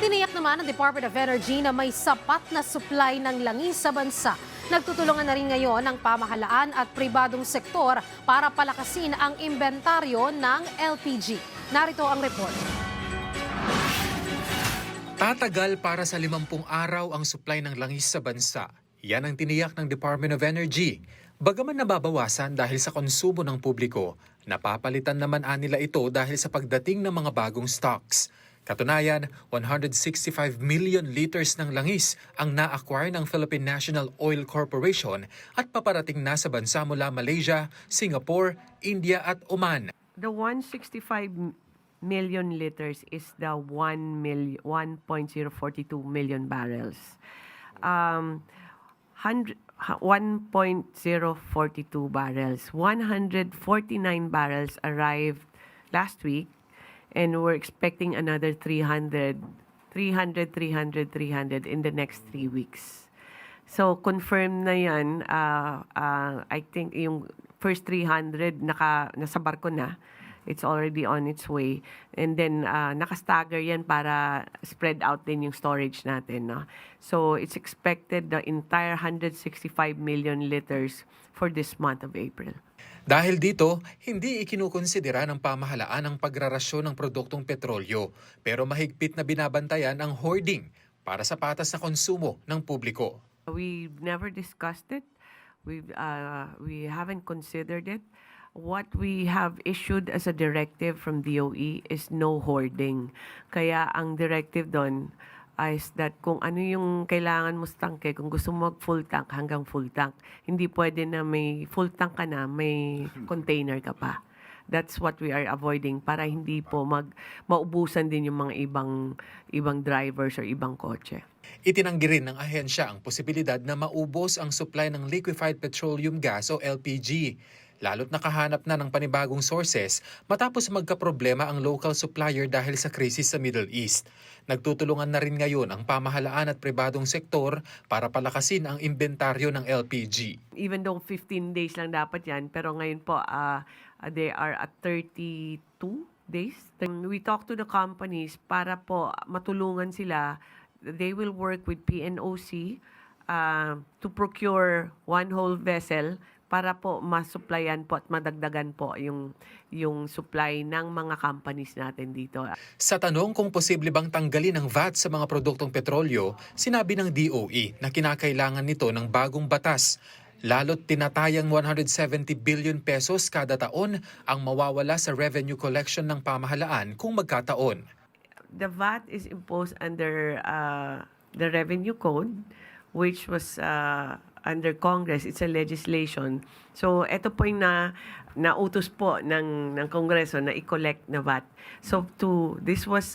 Tiniyak naman ng Department of Energy na may sapat na supply ng langis sa bansa. Nagtutulungan na rin ngayon ang pamahalaan at pribadong sektor para palakasin ang inventaryo ng LPG. Narito ang report. Tatagal para sa 50 araw ang supply ng langis sa bansa. Yan ang tiniyak ng Department of Energy. Bagaman nababawasan dahil sa konsumo ng publiko, napapalitan naman nila ito dahil sa pagdating ng mga bagong stocks. Katunayan, 165 million liters ng langis ang na-acquire ng Philippine National Oil Corporation at paparating na sa bansa mula Malaysia, Singapore, India at Oman. The 165 million liters is the 1.042 million barrels. 1.042 barrels. 149 barrels arrived last week, and we're expecting another 300 in the next 3 weeks. So confirmed na yan. I think yung first 300 nasa barko na. It's already on its way. And then naka-stagger yan para spread out din yung storage natin. No? So it's expected the entire 165 million liters for this month of April. Dahil dito, hindi ikinukonsidera ng pamahalaan ang pagrarasyon ng produktong petrolyo, pero mahigpit na binabantayan ang hoarding para sa patas na konsumo ng publiko. We've never discussed it. We haven't considered it. What we have issued as a directive from DOE is no hoarding. Kaya ang directive doon is that kung ano yung kailangan mo sa tangke, kung gusto mo mag-full tank, hanggang full tank. Hindi pwede na may full tank ka na, may container ka pa. That's what we are avoiding para hindi po maubusan din yung mga ibang drivers or ibang kotse. Itinanggi rin ng ahensya ang posibilidad na maubos ang supply ng liquefied petroleum gas o LPG. Lalo't nakahanap na ng panibagong sources matapos magkaproblema ang local supplier dahil sa krisis sa Middle East. Nagtutulungan na rin ngayon ang pamahalaan at pribadong sektor para palakasin ang inventaryo ng LPG. Even though 15 days lang dapat yan, pero ngayon po they are at 32 days. We talk to the companies para po matulungan sila. They will work with PNOC to procure one whole vessel para po masupplyan po at madagdagan po yung supply ng mga companies natin dito. Sa tanong kung posible bang tanggalin ang VAT sa mga produktong petrolyo, sinabi ng DOE na kinakailangan nito ng bagong batas. Lalo't tinatayang 170 billion pesos kada taon ang mawawala sa revenue collection ng pamahalaan kung magkataon. The VAT is imposed under the Revenue Code, which was under Congress. It's a legislation. So ito po yung nautos po ng Kongreso na i-collect na VAT. So this was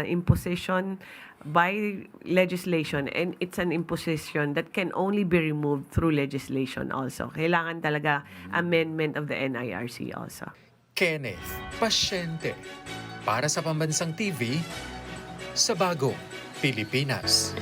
imposition by legislation, and it's an imposition that can only be removed through legislation also. Kailangan talaga amendment of the NIRC also. Kenneth Pasyente para sa Pambansang TV sa Bagong Pilipinas.